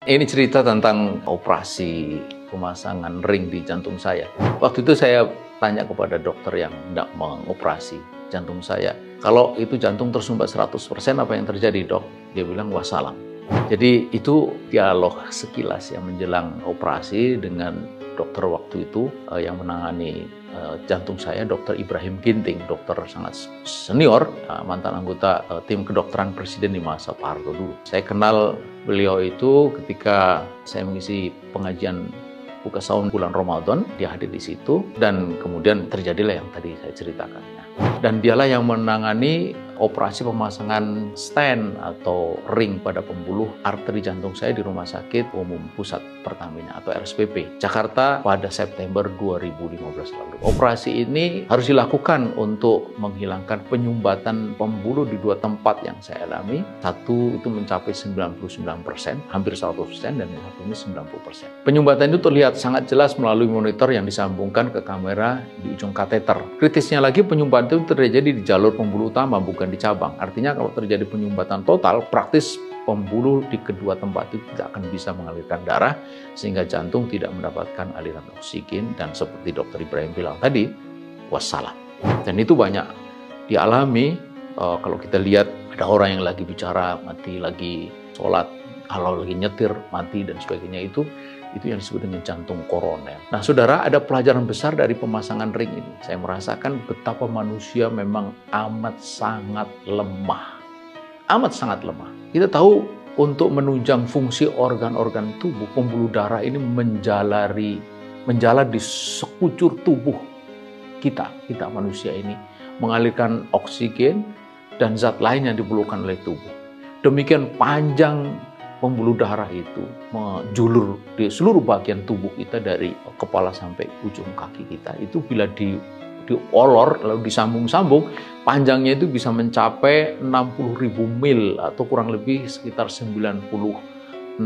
Ini cerita tentang operasi pemasangan ring di jantung saya. Waktu itu saya tanya kepada dokter yang hendak mengoperasi jantung saya, kalau itu jantung tersumbat 100%, apa yang terjadi, dok? Dia bilang, wassalam. Jadi itu dialog sekilas yang menjelang operasi dengan dokter waktu itu yang menangani jantung saya, Dr. Ibrahim Ginting, dokter sangat senior, mantan anggota tim kedokteran presiden di masa Pak Harto dulu. Saya kenal beliau itu ketika saya mengisi pengajian buka sahur bulan Ramadan, dia hadir di situ, dan kemudian terjadilah yang tadi saya ceritakan. Dan dialah yang menangani operasi pemasangan stent atau ring pada pembuluh arteri jantung saya di Rumah Sakit Umum Pusat Pertamina atau RSPP Jakarta pada September 2015 lalu. Operasi ini harus dilakukan untuk menghilangkan penyumbatan pembuluh di dua tempat yang saya alami. Satu itu mencapai 99%, hampir 100%, dan yang satu ini 90%. Penyumbatan itu terlihat sangat jelas melalui monitor yang disambungkan ke kamera di ujung kateter. Kritisnya lagi, penyumbatan itu terjadi di jalur pembuluh utama, bukan di cabang. Artinya kalau terjadi penyumbatan total, praktis pembuluh di kedua tempat itu tidak akan bisa mengalirkan darah, sehingga jantung tidak mendapatkan aliran oksigen, dan seperti Dr. Ibrahim bilang tadi, wassalam. Dan itu banyak dialami. Kalau kita lihat ada orang yang lagi bicara mati, lagi sholat, kalau lagi nyetir mati, dan sebagainya, itu yang disebut dengan jantung koroner. Nah, saudara, ada pelajaran besar dari pemasangan ring ini. Saya merasakan betapa manusia memang amat sangat lemah. Amat sangat lemah. Kita tahu untuk menunjang fungsi organ-organ tubuh, pembuluh darah ini menjalar di sekujur tubuh kita manusia ini, mengalirkan oksigen dan zat lain yang diperlukan oleh tubuh. Demikian panjang pembuluh darah itu menjulur di seluruh bagian tubuh kita dari kepala sampai ujung kaki kita. Itu bila diolor lalu disambung-sambung, panjangnya itu bisa mencapai 60.000 mil atau kurang lebih sekitar 96.000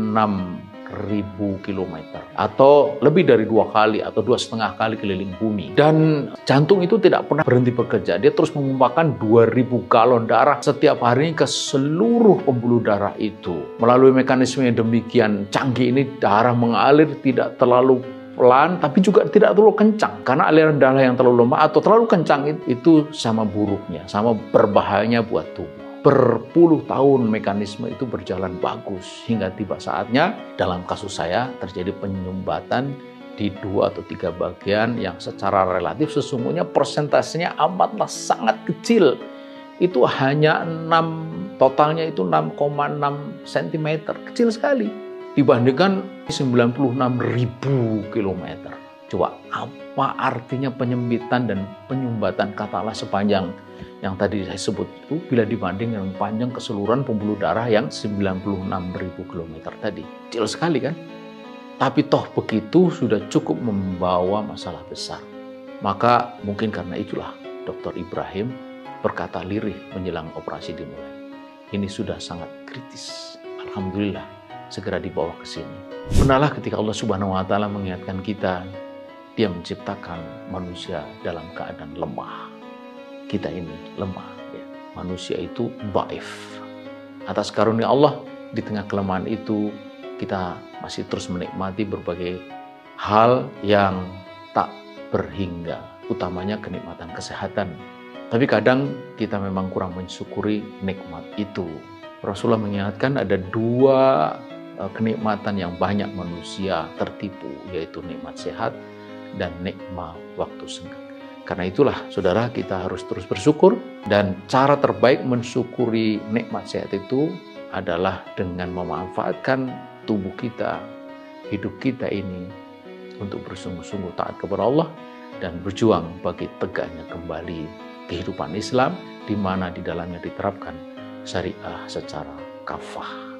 kilometer, atau lebih dari 2 kali atau 2,5 kali keliling bumi. Dan jantung itu tidak pernah berhenti bekerja. Dia terus memumpahkan 2.000 galon darah setiap hari ke seluruh pembuluh darah itu. Melalui mekanisme yang demikian canggih ini, darah mengalir tidak terlalu pelan, tapi juga tidak terlalu kencang. Karena aliran darah yang terlalu lemah atau terlalu kencang itu sama buruknya, sama berbahayanya buat tubuh. Berpuluh tahun mekanisme itu berjalan bagus, hingga tiba saatnya, dalam kasus saya, terjadi penyumbatan di 2 atau 3 bagian yang secara relatif sesungguhnya persentasenya amatlah sangat kecil. Itu hanya totalnya itu 6,6 cm, kecil sekali dibandingkan 96.000 kilometer. Coba, apa artinya penyempitan dan penyumbatan katalah sepanjang yang tadi saya sebut itu bila dibanding dengan panjang keseluruhan pembuluh darah yang 96.000 kilometer tadi. Kecil sekali kan? Tapi toh begitu sudah cukup membawa masalah besar. Maka mungkin karena itulah Dr. Ibrahim berkata lirih menjelang operasi dimulai, ini sudah sangat kritis. Alhamdulillah segera dibawa ke sini. Pernahlah ketika Allah Subhanahu wa taala mengingatkan kita, Dia menciptakan manusia dalam keadaan lemah. Kita ini lemah, ya. Manusia itu dhaif. Atas karunia Allah, di tengah kelemahan itu, kita masih terus menikmati berbagai hal yang tak berhingga, utamanya kenikmatan kesehatan. Tapi kadang kita memang kurang mensyukuri nikmat itu. Rasulullah mengingatkan ada 2 kenikmatan yang banyak manusia tertipu, yaitu nikmat sehat dan nikmat waktu senggang. Karena itulah, saudara, kita harus terus bersyukur, dan cara terbaik mensyukuri nikmat sehat itu adalah dengan memanfaatkan tubuh kita, hidup kita ini untuk bersungguh-sungguh taat kepada Allah dan berjuang bagi tegaknya kembali kehidupan Islam, di mana di dalamnya diterapkan syariah secara kafah.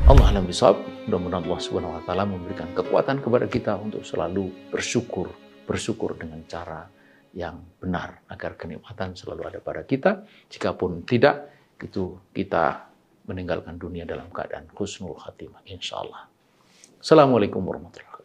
Allah alam bisawab. Mudah-mudahan Allah Subhanahu wa taala memberikan kekuatan kepada kita untuk selalu bersyukur dengan cara yang benar, agar kenikmatan selalu ada pada kita. Jikapun tidak, itu kita meninggalkan dunia dalam keadaan husnul khatimah, insya Allah. Assalamualaikum warahmatullahi wabarakatuh.